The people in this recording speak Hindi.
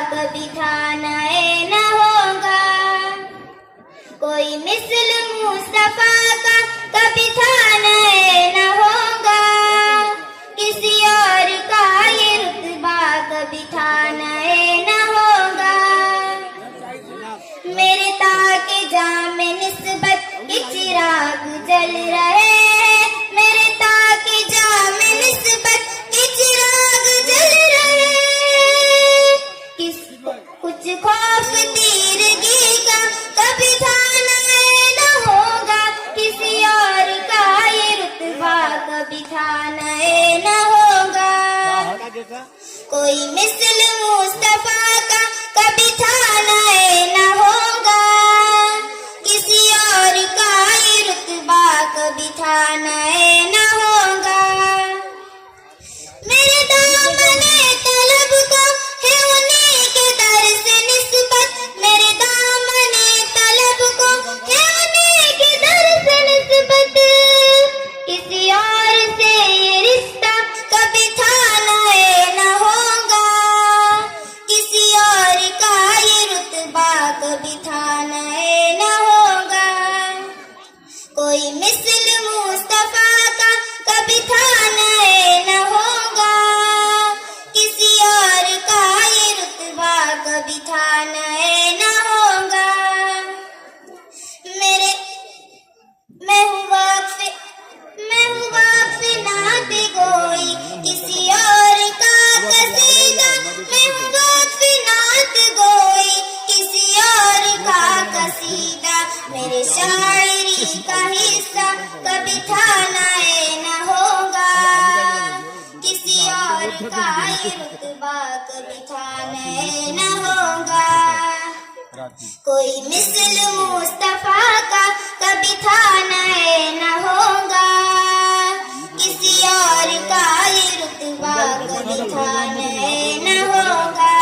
कभी था नए न होगा। कोई मिसल मुस्तफा का कभी था नए न होगा। किसी और का ये रुतबा कभी था नए न होगा। मेरे ताके जाम निस्बत के चिराग जल रहे हैं। मेरे ताके जाम निस्बत के चिराग जल रहे हैं। कुछ खौफ तीरगी का कभी था नए न होगा। किसी और का ये रुतबा कभी था नए न होगा। कोई मिसल मुस्तफा का कभी था नए न होगा। किसी और का ये रुतबा कभी था नए न होगा। मेरे दामने तलब को है उन्हीं के दर से निस्बत। मेरे दामने तलब को है उन्हीं के दर से निस्बत। किसी और से ये रिश्ता कभी था नए न होगा। किसी और का ये रुतबा कभी था नए न होगा। कोई मिसल मुस्तफा का कभी था नए न होगा। किसी और का ये रुतबा कभी था नए न होगा। मैं हूँ वाक़िफ़ नात गोई किसी और का कसीदा। मैं हूँ वाक़िफ़ नात गोई किसी और का कसीदा। मेरे शायरी का हिस्सा कभी था नए न होगा। किसी और का ये रुतबा कभी था नए न होगा। कोई मिसल मुस्तफा का कभी था नए न होगा। किसी और का ये रुतबा कभी था नए न होगा।